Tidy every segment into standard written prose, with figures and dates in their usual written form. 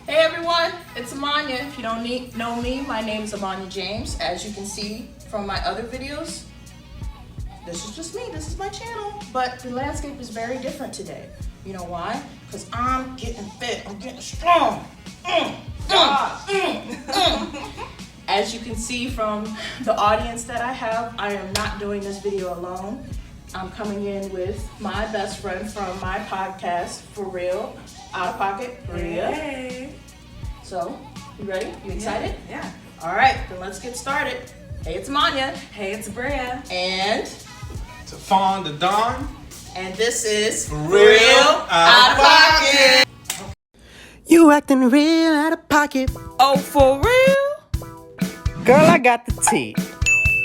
Hey everyone, it's IMANYA. If you don't know me, my name is IMANYA James. As you can see from my other videos, this is just me, this is my channel. But the landscape is very different today. You know why? Because I'm getting fit, I'm getting strong. As you can see from the audience that I have, I am not doing this video alone. I'm coming in with my best friend from my podcast, For Real, Out of Pocket, Brea. Hey. So, you ready? You excited? Yeah. All right, then let's get started. Hey, it's IMANYA. Hey, it's Brea. And Tafon DaDon. And this is For Real Out of Pocket. You acting real out of pocket. Oh, for real? Girl, I got the tea.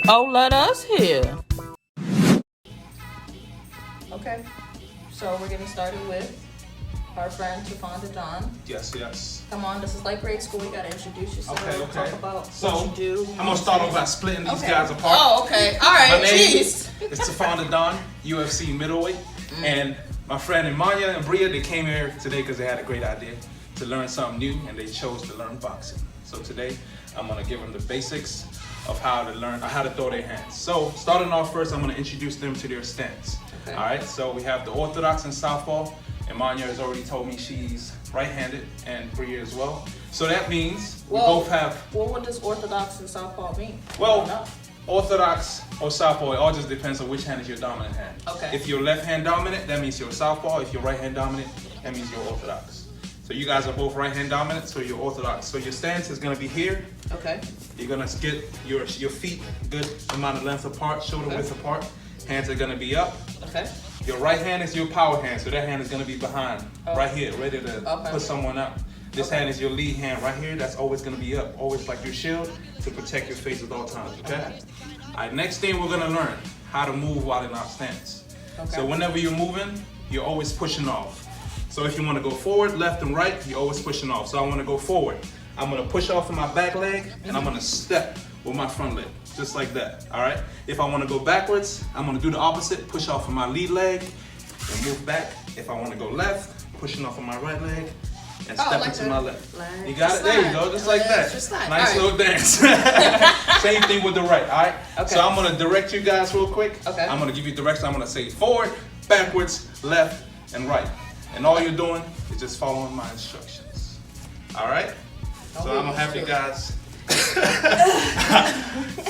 Oh, let us hear. Okay, so we're getting started with our friend Tafon DaDon. Yes. Come on, this is like grade school. You gotta introduce yourself. Okay. Talk about So, what you do. I'm gonna start off by splitting these guys apart. Oh, okay. All right. My name Jeez. is Tafon DaDon, UFC middleweight, and my friend IMANYA and Brea, they came here today because they had a great idea to learn something new, and they chose to learn boxing. So today, I'm gonna give them the basics of how to learn, how to throw their hands. So, starting off first, I'm gonna introduce them to their stance. Okay. All right. So we have the orthodox and southpaw. IMANYA has already told me she's right-handed, and Brea as well. So that means we both have. Well, what does orthodox and southpaw mean? Well, orthodox or southpaw, it all just depends on which hand is your dominant hand. Okay. If you're left hand dominant, that means you're southpaw. If you're right hand dominant, that means you're orthodox. So you guys are both right hand dominant, so you're orthodox. So your stance is gonna be here. Okay. You're gonna get your feet good amount of length apart, shoulder width apart. Hands are gonna be up. Okay. Your right hand is your power hand, so that hand is gonna be behind, right here, ready to put someone up. This hand is your lead hand right here, that's always gonna be up, always like your shield to protect your face at all times, okay? All right, next thing we're gonna learn, how to move while in our stance. Okay. So whenever you're moving, you're always pushing off. So if you wanna go forward, left and right, you're always pushing off. So I wanna go forward. I'm gonna push off with my back leg, and I'm gonna step with my front leg, just like that, all right? If I wanna go backwards, I'm gonna do the opposite, push off of my lead leg, and move back. If I wanna go left, pushing off of my right leg, and step like into that. my left. Like You got it? There you go, just like that. Just like Nice that. little dance. Same thing with the right, all right? Okay. So I'm gonna direct you guys real quick. Okay. I'm gonna give you direction. I'm gonna say forward, backwards, left, and right. And all you're doing is just following my instructions. All right? So I'm gonna have you guys. I'm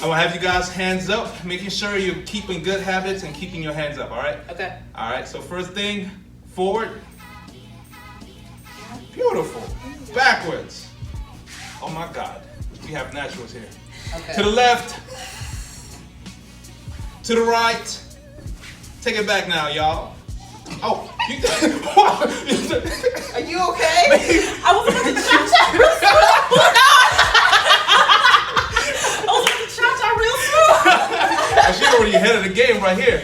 gonna have you guys hands up, making sure you're keeping good habits and keeping your hands up. All right? Okay. All right. So first thing, forward. Beautiful. Backwards. Oh my God, we have naturals here. Okay. To the left. To the right. Take it back now, y'all. Oh, you. Are you okay? I was about to cha-cha real smooth. I was about to cha-cha real smooth. She already ahead of the game right here.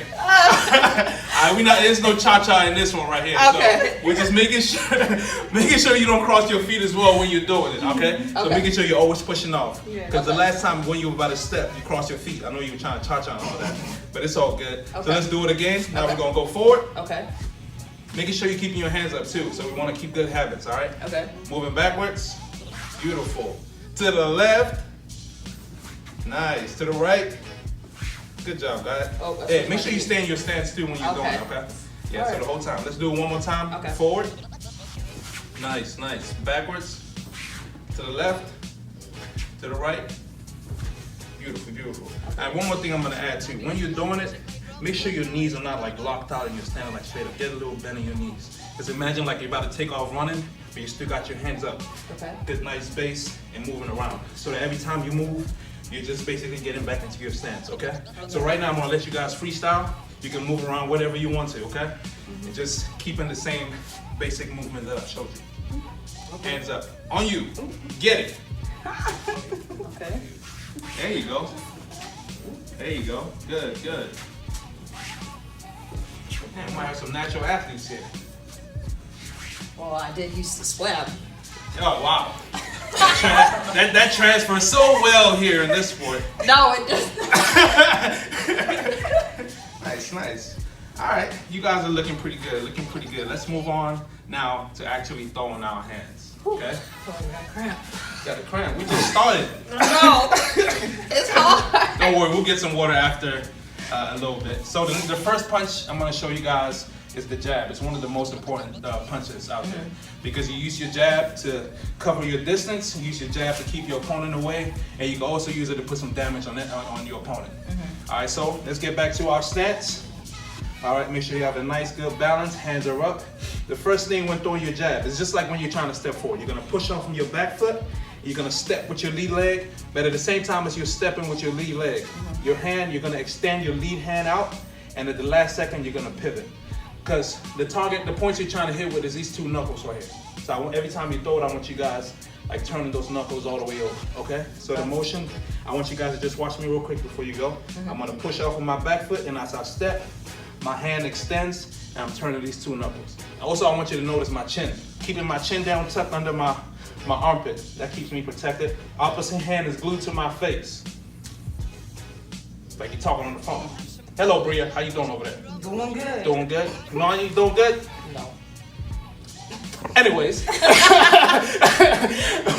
Alright, there's no cha-cha in this one right here. Okay. So we're just making sure you don't cross your feet as well when you're doing it, okay? So making sure you're always pushing off. Because the last time when you were about to step, you crossed your feet. I know you were trying to cha-cha and all that, but it's all good. So let's do it again. Now we're gonna go forward. Okay. Making sure you're keeping your hands up too. So we want to keep good habits, all right? Okay. Moving backwards. Beautiful. To the left. Nice. To the right. Good job, guys. Hey, make sure you stay in your stance too when you're doing it, okay? Yeah, so the whole time. Let's do it one more time. Okay. Forward. Nice. Backwards. To the left. To the right. Beautiful. And one more thing I'm gonna add too. When you're doing it, make sure your knees are not like locked out and you're standing like straight up. Get a little bend in your knees. Because imagine like you're about to take off running, but you still got your hands up. Okay. Good, nice space and moving around. So that every time you move, you're just basically getting back into your stance, okay? So right now I'm gonna let you guys freestyle. You can move around whatever you want to, okay? And just keeping the same basic movement that I showed you. Hands up. On you. Get it. Okay. There you go. Good. Man, we might have some natural athletes here. Well, I did used to swim. Oh, wow. That transfers so well here in this sport. No, it doesn't. Nice. All right, you guys are looking pretty good. Let's move on now to actually throwing our hands. Okay? Oh, I got cramp. Got the cramp. We just started. No, it's hard. Don't worry, we'll get some water after a little bit. So the first punch I'm gonna show you guys is the jab. It's one of the most important punches out there because you use your jab to cover your distance, you use your jab to keep your opponent away, and you can also use it to put some damage on your opponent. All right, so let's get back to our stance. All right, make sure you have a nice, good balance. Hands are up. The first thing when throwing your jab is just like when you're trying to step forward. You're gonna push off from your back foot. You're gonna step with your lead leg, but at the same time as you're stepping with your lead leg, your hand, you're gonna extend your lead hand out, and at the last second, you're gonna pivot. Because the target, the points you're trying to hit with is these two knuckles right here. So every time you throw it, I want you guys like turning those knuckles all the way over, okay? So the motion, I want you guys to just watch me real quick before you go. I'm gonna push off of my back foot, and as I step, my hand extends, and I'm turning these two knuckles. Also, I want you to notice my chin. Keeping my chin down, tucked under my armpit. That keeps me protected. Opposite hand is glued to my face. It's like you're talking on the phone. Hello, Brea. How you doing over there? Doing good. Doing good? No, you doing good? No. Anyways,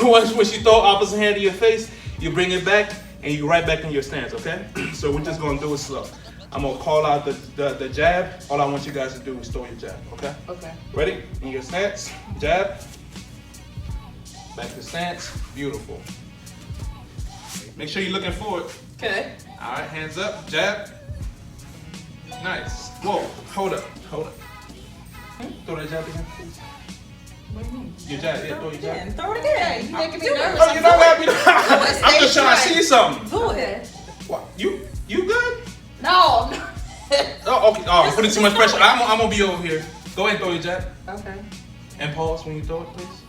once you throw opposite hand to your face, you bring it back, and you right back in your stance, okay? So we're just gonna do it slow. I'm gonna call out the jab. All I want you guys to do is throw your jab, okay? Okay. Ready? In your stance, jab. Back to stance, beautiful. Make sure you're looking forward. Okay. All right, hands up, jab. Nice. Whoa, hold up. Throw that jab again, please. What do you mean? Your jab, yeah, throw your jab. Throw it again. You making me nervous. Oh, you're not happy? I'm just trying to see something. Do it. What? You good? No. Oh, okay. Oh, putting too much pressure. I'm gonna be over here. Go ahead and throw your jab. Okay. And pause when you throw it, please.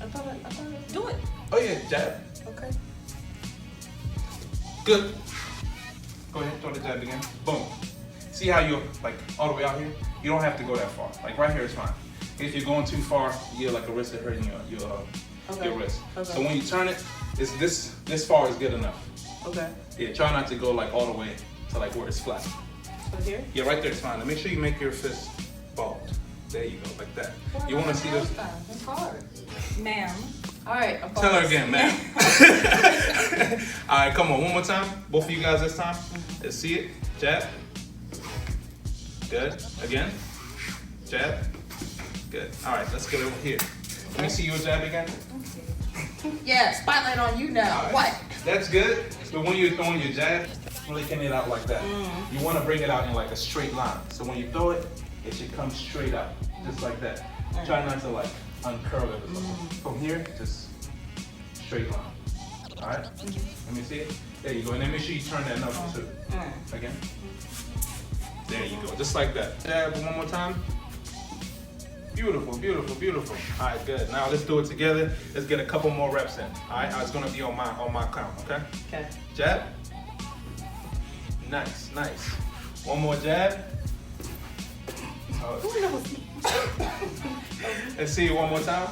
I thought it. Do it. Oh yeah, jab. Okay. Good. Go ahead, throw the jab again. Boom. See how you're like all the way out here? You don't have to go that far. Like right here is fine. If you're going too far, you're like a risk of hurting your wrist. Okay. So when you turn it, it's this far is good enough. Okay. Yeah, try not to go like all the way to like where it's flat. So here? Yeah, right there is fine. And make sure you make your fist bald. There you go, like that. You want to see this? It's hard. Ma'am. All right. I'm Tell her again, ma'am. All right, come on, one more time. Both of you guys this time. Let's see it. Jab. Good. Again. Jab. Good. All right, let's get over here. Let me see your jab again. Yeah, spotlight on you now. Right. What? That's good. But when you're throwing your jab, flicking it out like that. You want to bring it out in like a straight line. So when you throw it, it should come straight out, just like that. Try not to like uncurl it or something. From here, just straight line. All right? Let me see it. There you go. And then make sure you turn that knuckle too. Again. There you go. Just like that. Jab one more time. Beautiful, beautiful, beautiful. All right, good. Now let's do it together. Let's get a couple more reps in. All right, it's gonna be on my count. Okay. Okay. Jab. Nice, nice. One more jab. Let's see it one more time.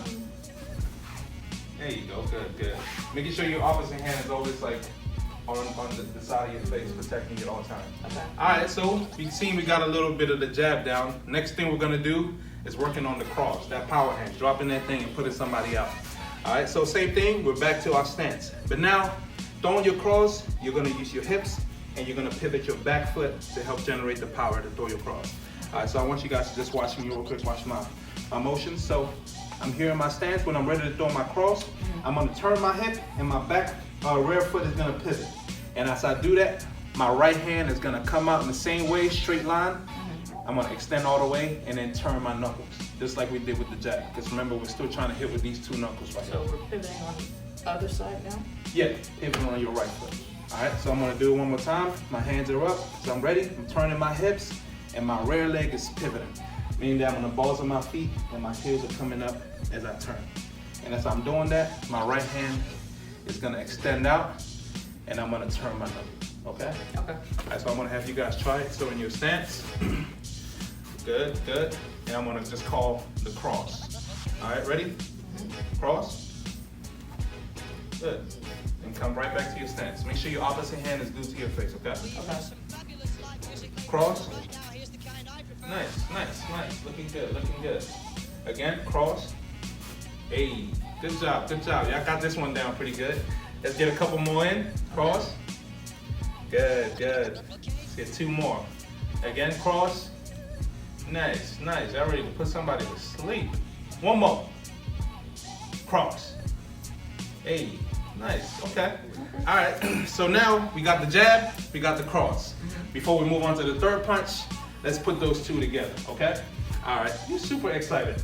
There you go. Good, good. Making sure your opposite hand is always like on the side of your face, protecting you at all times. Okay. All right, so you see we got a little bit of the jab down. Next thing we're gonna do is working on the cross, that power hand, dropping that thing and putting somebody out. All right, so same thing, we're back to our stance. But now, throwing your cross, you're gonna use your hips and you're gonna pivot your back foot to help generate the power to throw your cross. All right, so I want you guys to just watch me real quick, watch my motions. So I'm here in my stance. When I'm ready to throw my cross, I'm gonna turn my hip and my back rear foot is gonna pivot. And as I do that, my right hand is gonna come out in the same way, straight line. I'm gonna extend all the way and then turn my knuckles, just like we did with the jab. Because remember, we're still trying to hit with these two knuckles right So now. we're pivoting on the other side now? Yeah, pivoting on your right foot. All right, so I'm gonna do it one more time. My hands are up, so I'm ready. I'm turning my hips and my rear leg is pivoting, meaning that I'm on the balls of my feet and my heels are coming up as I turn. And as I'm doing that, my right hand is gonna extend out and I'm gonna turn my knuckles, okay? Okay. All right, so I'm gonna have you guys try it. So in your stance, good, good. And I'm gonna just call the cross. All right, ready? Cross. Good. And come right back to your stance. Make sure your opposite hand is glued to your face, okay? Okay. Cross. Nice, nice, nice. Looking good, looking good. Again, cross. Hey, Good job, good job. Y'all got this one down pretty good. Let's get a couple more in. Cross. Good, good. Let's get 2 more. Again, cross. Nice, nice. Y'all ready to put somebody to sleep. 1 more. Cross. Hey, nice. Okay. All right. So now we got the jab, we got the cross. Before we move on to the third punch, let's put those 2 together. Okay. All right. You're super excited.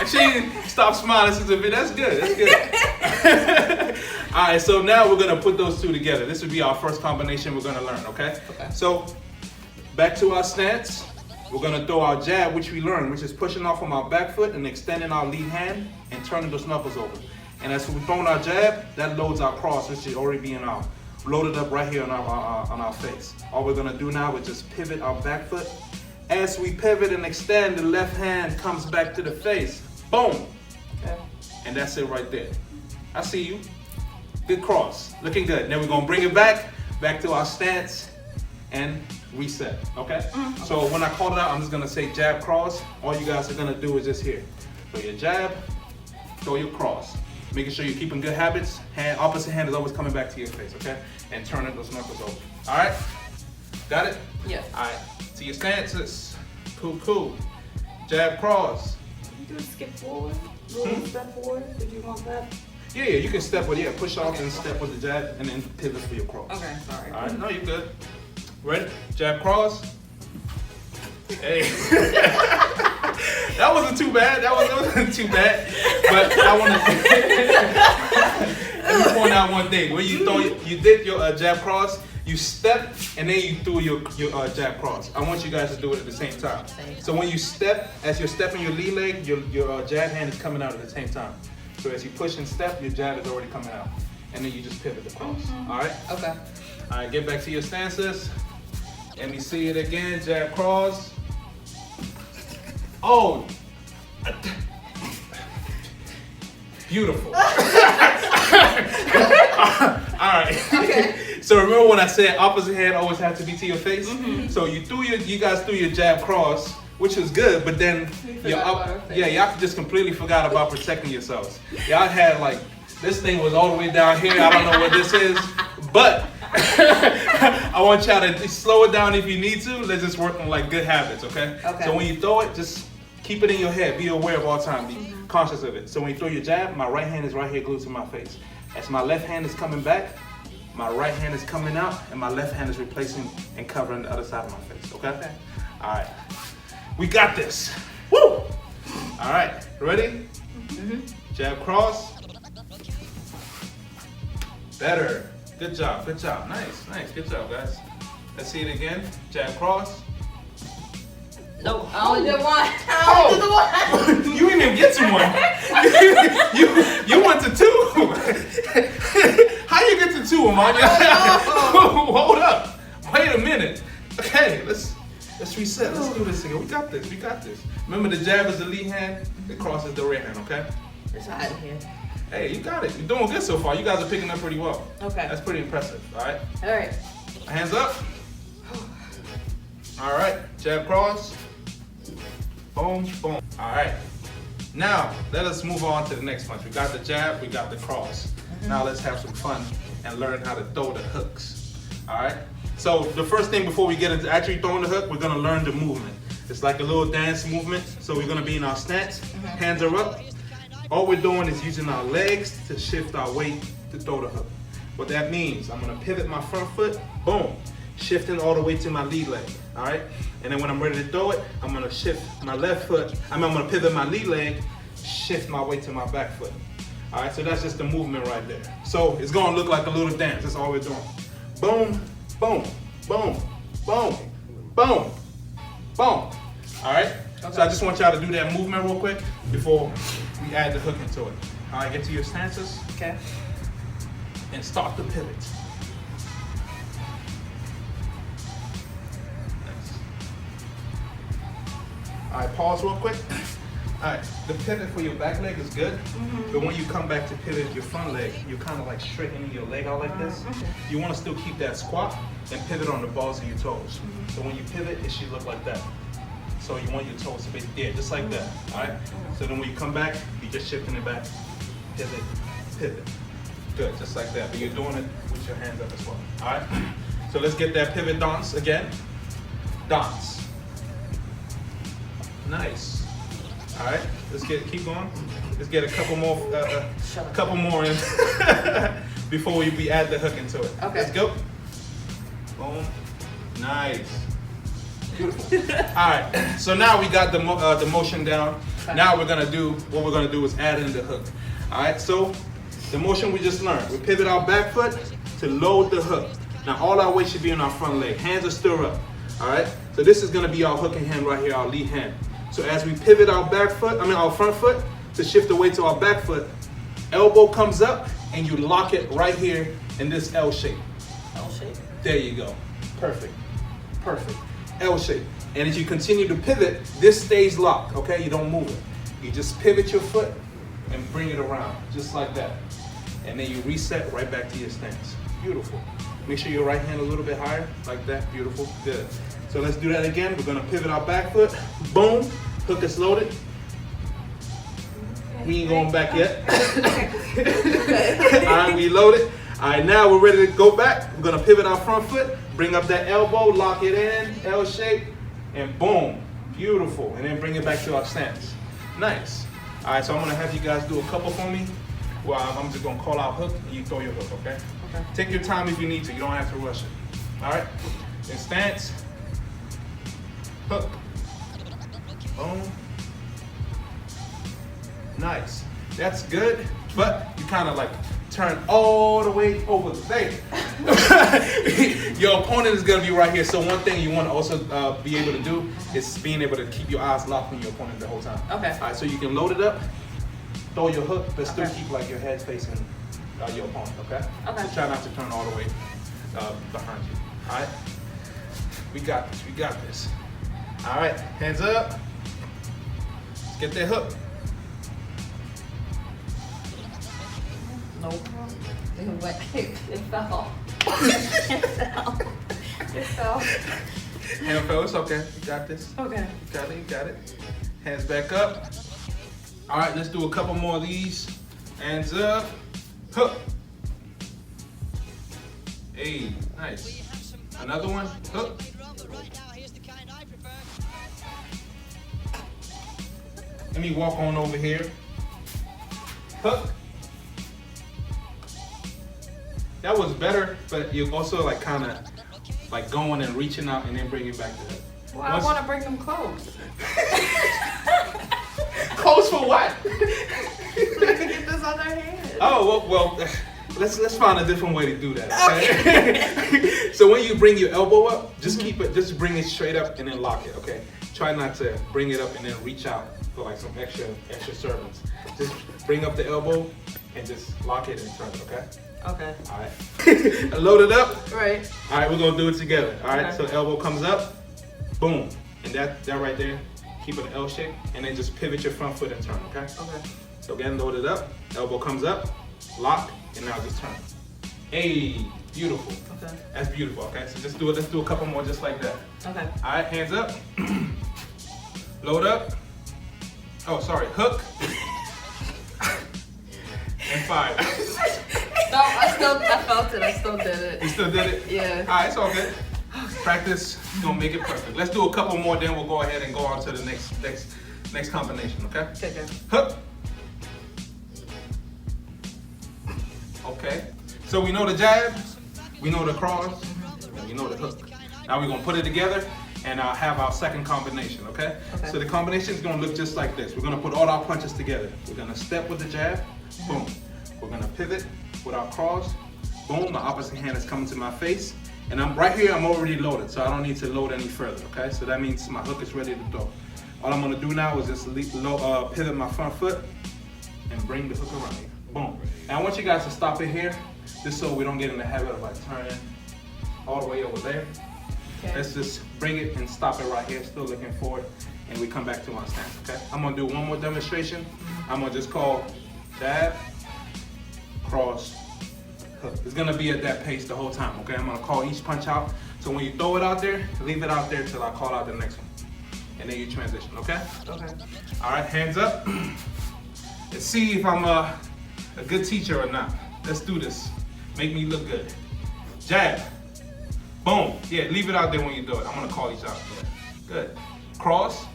Actually, stop smiling since a bit. That's good. That's good. All right. So now we're gonna put those 2 together. This would be our first combination we're gonna learn. Okay. Okay. So back to our stance. We're gonna throw our jab, which we learned, which is pushing off from our back foot and extending our lead hand and turning those knuckles over. And as we're throwing our jab, that loads our cross, which should already be in our loaded up right here on our face. All we're gonna do now is just pivot our back foot. As we pivot and extend, the left hand comes back to the face. Boom. Okay. And that's it right there. I see you. Good cross. Looking good. Then we're gonna bring it back to our stance and reset, okay? So when I call it out, I'm just gonna say jab, cross. All you guys are gonna do is just here. Throw your jab, throw your cross. Making sure you're keeping good habits. Opposite hand is always coming back to your face, okay? And turning those knuckles over. All right? Got it? Yeah. All right. To your stances. Cool, cool. Jab, cross. You do skip forward, little step forward. Did you want that? Yeah, you can step with, push off and step with the jab and then pivot for your cross. Okay, sorry. All right, no, you're good. Ready? Jab, cross. Hey. That wasn't too bad. That wasn't too bad. But I want to let me point out one thing. When you did your jab cross, you step and then you threw your jab cross. I want you guys to do it at the same time. So when you step, as you're stepping your lead leg, your jab hand is coming out at the same time. So as you push and step, your jab is already coming out. And then you just pivot the cross. All right? Okay. All right, get back to your stances. Let me see it again. Jab, cross. Oh. Beautiful. All right. Okay. So remember when I said opposite hand always has to be to your face? So you guys threw your jab cross, which was good, but then y'all just completely forgot about protecting yourselves. Y'all had like, this thing was all the way down here. I don't know what this is, but I want y'all to slow it down if you need to. Let's just work on like good habits, okay? Okay. So when you throw it, just keep it in your head. Be aware of all time. Be conscious of it. So when you throw your jab, my right hand is right here glued to my face. As my left hand is coming back, my right hand is coming out, and my left hand is replacing and covering the other side of my face, okay? Okay. All right. We got this. Woo! All right, ready? Jab, cross. Better. Good job, good job. Nice, nice. Good job, guys. Let's see it again. Jab, cross. Nope, I only did one. You didn't even get to one. you went to 2. How you get to 2, Amanya? Hold up. Wait a minute. Okay, let's reset. Let's do this again. We got this. We got this. Remember, the jab is the lead hand. The cross is the right hand. Okay. It's hot in here. Hey, you got it. You're doing good so far. You guys are picking up pretty well. Okay. That's pretty impressive. All right. All right. Hands up. All right. Jab, cross. Boom, boom. All right. Now, let us move on to the next punch. We got the jab, we got the cross. Now let's have some fun and learn how to throw the hooks. All right? So the first thing before we get into actually throwing the hook, we're gonna learn the movement. It's like a little dance movement. So we're gonna be in our stance, hands are up. All we're doing is using our legs to shift our weight to throw the hook. What that means, I'm gonna pivot my front foot, boom, shifting all the way to my lead leg, all right? And then when I'm ready to throw it, I'm gonna shift my left foot, I'm gonna pivot my lead leg, shift my weight to my back foot. All right, so that's just the movement right there. So it's gonna look like a little dance, that's all we're doing. Boom, boom, boom, boom, boom, boom. All right, so I just want y'all to do that movement real quick before we add the hook into it. All right, get to your stances. Okay. And start the pivot. Nice. All right, pause real quick. All right, the pivot for your back leg is good, but when you come back to pivot your front leg, you're kind of like straightening your leg out like this. You want to still keep that squat and pivot on the balls of your toes. So when you pivot, it should look like that. So you want your toes to be there, just like that. All right. So then when you come back, you're just shifting it back. Pivot, pivot. Good, just like that. But you're doing it with your hands up as well. All right. So let's get that pivot dance again. Dance. Nice. All right. Let's keep going. Let's get a couple more in before we add the hook into it. Okay. Let's go. Boom. Nice. Beautiful. All right. So now we got the motion down. Okay. Now what we're gonna do is add in the hook. All right. So the motion we just learned. We pivot our back foot to load the hook. Now all our weight should be on our front leg. Hands are still up. All right. So this is gonna be our hooking hand right here, our lead hand. So as we pivot our our front foot to shift the weight to our back foot, elbow comes up and you lock it right here in this L shape. L shape. There you go. Perfect. Perfect. L shape. And as you continue to pivot, this stays locked, okay? You don't move it. You just pivot your foot and bring it around, just like that. And then you reset right back to your stance. Beautiful. Make sure your right hand a little bit higher, like that. Beautiful. Good. So let's do that again. We're gonna pivot our back foot. Boom. Hook is loaded. We ain't going back yet. All right, we loaded. All right, now we're ready to go back. We're gonna pivot our front foot, bring up that elbow, lock it in, L shape, and boom. Beautiful. And then bring it back to our stance. Nice. All right, so I'm gonna have you guys do a couple for me. Well, I'm just gonna call out hook and you throw your hook, okay? Okay. Take your time if you need to. You don't have to rush it. All right? In stance, hook, boom. Nice. That's good, but you kind of like turn all the way over there. Your opponent is gonna be right here. So one thing you want to also be able to do is being able to keep your eyes locked on your opponent the whole time. Okay. All right, so you can load it up, throw your hook, but still Okay. keep like your head facing your opponent. Okay. Okay. So try not to turn all the way behind you. All right. We got this. We got this. All right. Hands up. Let's get that hook. Nope. It went. It fell. It fell. It fell. Hand fell. It's okay. You got this. Okay. You got it. You got it. Hands back up. All right. Let's do a couple more of these. Hands up. Hook. Hey, nice. Another one. Hook. Let me walk on over here. Hook. That was better, but you also like kind of like going and reaching out and then bringing back to it. Well, I want to bring them close. Close for what? I can get this other hand. Oh well, let's find a different way to do that. Okay. So when you bring your elbow up, just keep it, just bring it straight up and then lock it. Okay. Try not to bring it up and then reach out for like some extra servants. Just bring up the elbow and just lock it and turn it. Okay. Okay. All right. Load it up. Right. All right, we're gonna do it together. All right. Okay. So elbow comes up, boom, and that right there, keep it an L shape, and then just pivot your front foot and turn. Okay. Okay. So again, load it up. Elbow comes up, lock, and now just turn. Hey, beautiful. Okay. That's beautiful. Okay. So just do it. Let's do a couple more just like that. Okay. All right. Hands up. Load up. Oh, sorry. Hook. And fire. No, I felt it. I still did it. You still did it? Yeah. All right, it's all good. Practice, you're gonna make it perfect. Let's do a couple more, then we'll go ahead and go on to the next combination, okay? Okay. Hook. Okay. So we know the jab, we know the cross, and we know the hook. Now we're gonna put it together and have our second combination, okay? Okay. So the combination is gonna look just like this. We're gonna put all our punches together. We're gonna step with the jab, boom. We're gonna pivot with our cross, boom, my opposite hand is coming to my face. And I'm right here, I'm already loaded, so I don't need to load any further, okay? So that means my hook is ready to throw. All I'm gonna do now is just pivot my front foot and bring the hook around here, boom. Now I want you guys to stop it here, just so we don't get in the habit of like turning all the way over there. Okay. Let's just bring it and stop it right here, still looking forward, and we come back to our stance, okay? I'm gonna do one more demonstration. I'm gonna just call jab, cross, hook. It's gonna be at that pace the whole time, okay? I'm gonna call each punch out. So when you throw it out there, leave it out there till I call out the next one. and then you transition, okay? Okay. All right, hands up. Let's see if I'm a good teacher or not. Let's do this. Make me look good. Jab. Boom. Yeah, leave it out there when you do it. I'm gonna call these out. Yeah. Good. Cross.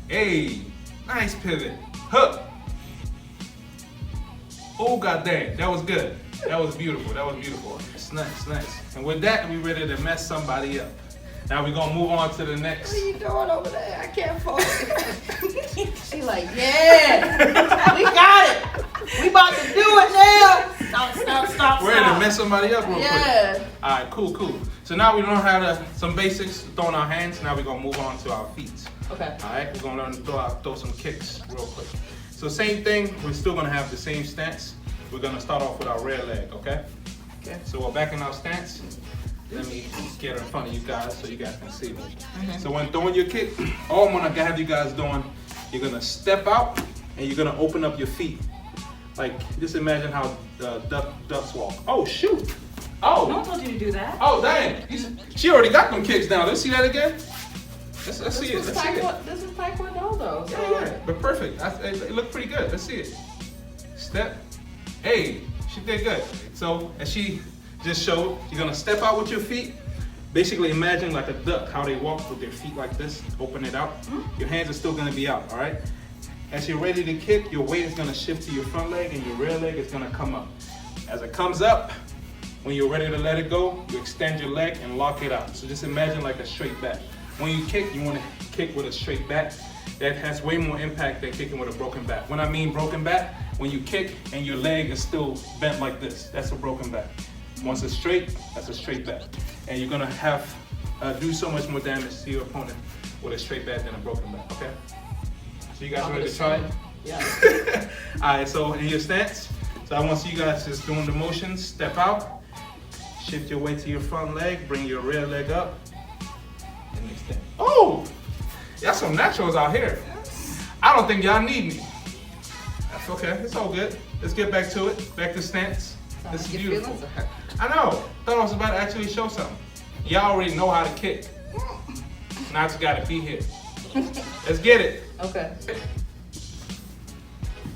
Hey, nice pivot. Hook. Oh, goddamn, that was good. That was beautiful. That was beautiful. It's nice, nice. And with that, we ready to mess somebody up. Now we're gonna move on to the next. What are you doing over there? I can't focus. She like, yeah, we got it. We about to do it now. Stop. We're ready to mess somebody up real quick. Yeah. All right, cool. So now we learn how to, some basics, throwing our hands. Now we're gonna move on to our feet. Okay. All right, we're gonna learn to throw some kicks real quick. So same thing, we're still gonna have the same stance. We're gonna start off with our rear leg, okay? Okay. So we're back in our stance. Let me get in front of you guys so you guys can see me. So when throwing your kick, all I'm gonna have you guys doing, you're gonna step out and you're gonna open up your feet. Like, just imagine how ducks walk. Oh, shoot. No one told you to do that. Oh, dang. She already got them kicks down. Let's see that again. Let's see it. Let's see it. This is Taekwondo though. So. Yeah, but perfect. It looked pretty good. Let's see it. Step. Hey, she did good. So, as she just showed, you're gonna step out with your feet. Basically, imagine like a duck, how they walk with their feet like this. Open it out. Your hands are still gonna be out, all right? As you're ready to kick, your weight is gonna shift to your front leg and your rear leg is gonna come up. As it comes up, when you're ready to let it go, you extend your leg and lock it out. So just imagine like a straight back. When you kick, you wanna kick with a straight back. That has way more impact than kicking with a broken back. When I mean broken back, when you kick and your leg is still bent like this, that's a broken back. Once it's straight, that's a straight back. And you're gonna have do so much more damage to your opponent with a straight back than a broken back, okay? So you guys ready to try it? Yeah. All right, so in your stance, so I want to see you guys just doing the motions. Step out, shift your weight to your front leg, bring your rear leg up, and extend. Oh, y'all some naturals out here. I don't think y'all need me. That's okay, it's all good. Let's get back to it, back to stance. This is Your beautiful. feelings are hurt. I know, thought I was about to actually show something. Y'all already know how to kick. Now I just gotta be here. Let's get it. Okay.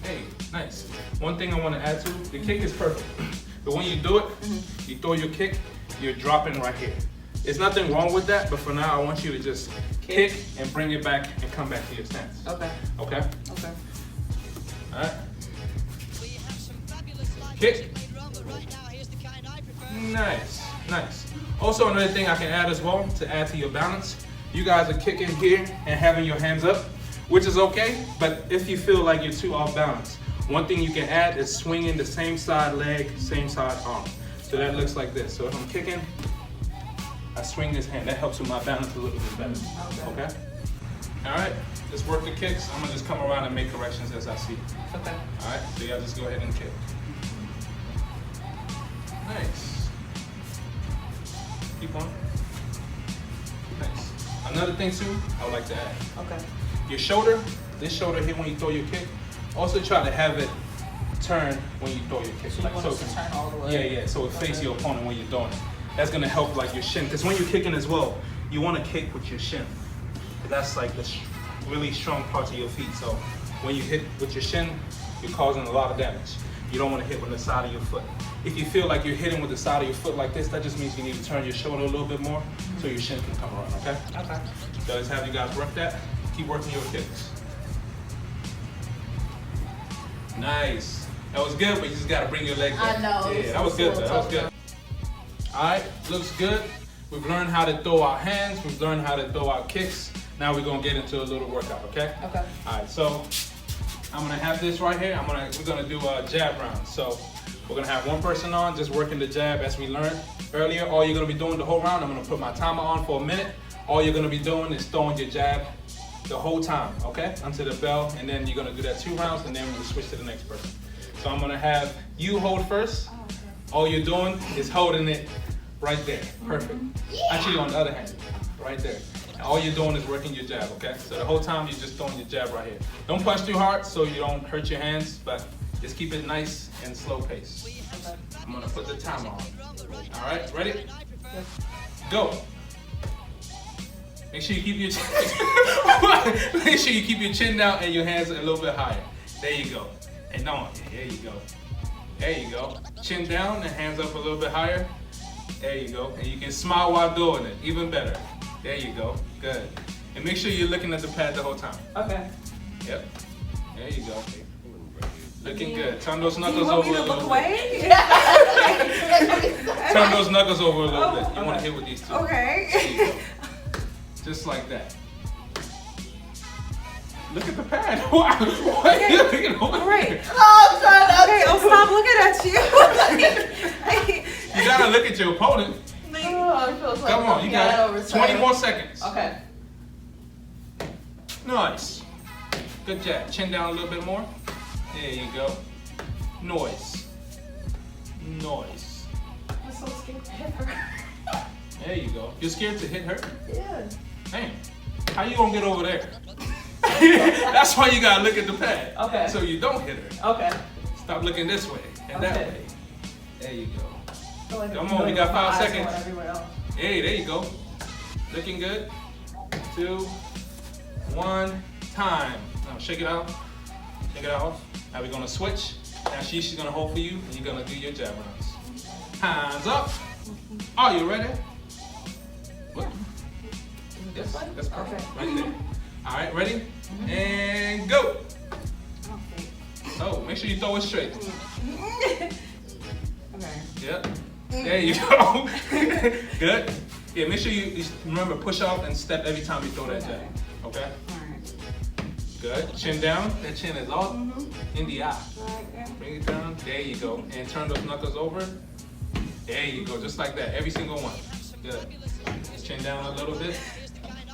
Hey, nice. One thing I want to add to, the kick is perfect. But when you do it, you throw your kick, you're dropping right here. There's nothing wrong with that, but for now, I want you to just kick and bring it back and come back to your stance. Okay. Okay? Okay. All right. Kick. Nice. Also, another thing I can add as well to add to your balance, you guys are kicking here and having your hands up, which is okay, but if you feel like you're too off balance, one thing you can add is swinging the same side leg, same side arm. So that looks like this. So if I'm kicking, I swing this hand. That helps with my balance a little bit better. Okay? All right, let's work the kicks. I'm gonna just come around and make corrections as I see. Okay. All right, so y'all just go ahead and kick. Nice. Keep on. Nice. Another thing too, I would like to add. Okay. Your shoulder, this shoulder here when you throw your kick, also try to have it turn when you throw your kick. So you want it to turn all the way? Yeah, so it faces your opponent when you're throwing it. That's gonna help like your shin, because when you're kicking as well, you wanna kick with your shin. That's like the really strong parts of your feet. So when you hit with your shin, you're causing a lot of damage. You don't wanna hit with the side of your foot. If you feel like you're hitting with the side of your foot like this, that just means you need to turn your shoulder a little bit more so your shin can come around, okay? Okay. So let's have you guys work that. Keep working your kicks. Nice. That was good, but you just gotta bring your leg back. I know. Yeah, that was good. That was good. All right, looks good. We've learned how to throw our hands. We've learned how to throw our kicks. Now we're gonna get into a little workout, okay? Okay. All right, so I'm gonna have this right here. We're gonna do a jab round. So we're gonna have one person on, just working the jab as we learned earlier. All you're gonna be doing the whole round, I'm gonna put my timer on for a minute. All you're gonna be doing is throwing your jab the whole time, okay? Until the bell, and then you're gonna do that 2 rounds, and then we'll switch to the next person. So I'm gonna have you hold first. All you're doing is holding it right there. Perfect. Actually, on the other hand, right there. And all you're doing is working your jab, okay? So the whole time you're just throwing your jab right here. Don't punch too hard so you don't hurt your hands, but just keep it nice and slow pace. Okay. I'm gonna put the timer on. All right, ready? Go. Make sure you keep your chin. Make sure you keep your chin down and your hands a little bit higher. There you go. And on. There you go. There you go. Chin down and hands up a little bit higher. There you go. And you can smile while doing it. Even better. There you go. Good. And make sure you're looking at the pad the whole time. Okay. Yep. There you go. Looking good. Turn those Do you knuckles want over me a to little look bit. away? Turn those knuckles over a little bit. You Okay. want to hit with these two. Okay. There you go. Just like that. Look at the pad. Why are you looking over All right. there? Oh, I'm trying to. Okay, I'll stop looking at you. You gotta look at your opponent. Oh, it feels like Come on, a you piano got recital. 20 more seconds. Okay. Nice. Good job. Chin down a little bit more. There you go. Noise. Noise. I'm so scared to hit her. There you go. You're scared to hit her? Yeah. Damn. How you gonna get over there? That's why you gotta look at the pad. Okay. So you don't hit her. Okay. Stop looking this way and that Okay. way. There you go. Feel like Come I'm on, we got with my 5 eyes seconds. going everywhere else. Hey, there you go. Looking good. 2, 1, time. Now shake it out. Shake it off. Now we're gonna switch. Now she's gonna hold for you and you're gonna do your jab rounds. Hands up. Are you ready? What? Yes, that's perfect. Okay. Right there. All right, ready? And go. Oh, make sure you throw it straight. Okay. Yep. There you go. Good. Yeah, make sure you remember push off and step every time you throw that jab. Okay? Alright. Good. Chin down. That chin is all in the eye. Alright. Bring it down. There you go. And turn those knuckles over. There you go. Just like that. Every single one. Good. Chin down a little bit.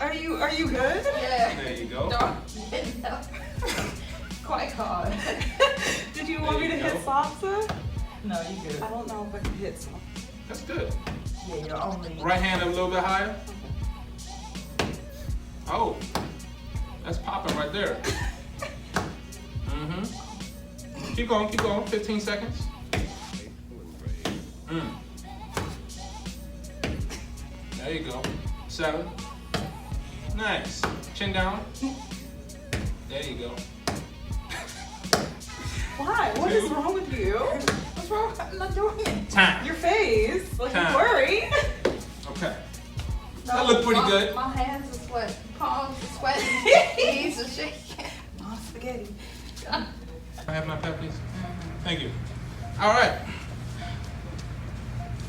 Are you good? Yeah. There you go. Quite hard. Did you want me to There you hit go. salsa? No, you good. I don't know if I can hit salsa. That's good. Yeah, you're only. Right hand up a little bit higher. Oh. That's popping right there. Mm-hmm. Keep going, keep going. 15 seconds. There you go. 7. Nice. Chin down. There you go. Why? What is wrong with you? What's wrong? I'm not doing it. Time. Your face. Like Time. you're worried. Okay. That looked pretty good. My hands are sweating. Palms are sweating. Knees are shaking. Oh, spaghetti. Can I have my pad, please? Thank you. All right.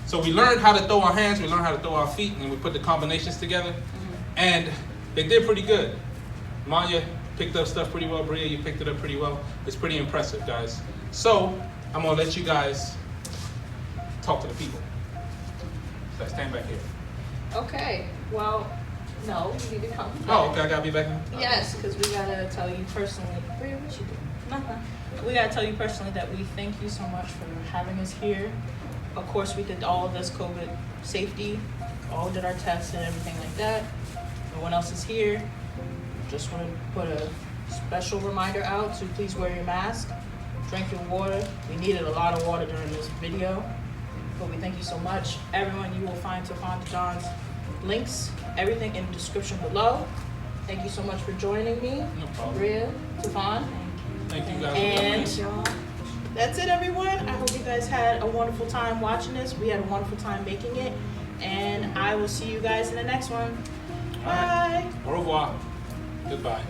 So we learned how to throw our hands, we learned how to throw our feet, and we put the combinations together. And they did pretty good. Manya picked up stuff pretty well. Brea, you picked it up pretty well. It's pretty impressive, guys. So I'm gonna let you guys talk to the people. So stand back here. Okay. Well, no, you need to come. Oh, okay, I gotta be back here. Yes, because we gotta tell you personally. Brea, what you doing? Nothing. We gotta tell you personally that we thank you so much for having us here. Of course, we did all of this COVID safety, all did our tests and everything like that. No one else is here. Just want to put a special reminder out to please wear your mask, drink your water. We needed a lot of water during this video, but we thank you so much. Everyone, you will find Tafon DaDon's links, everything in the description below. Thank you so much for joining me, No problem. Brea, Tafon. Thank you guys. And Y'all. that's it, everyone. I hope you guys had a wonderful time watching this. We had a wonderful time making it. And I will see you guys in the next one. All right. Bye. Au revoir. Goodbye.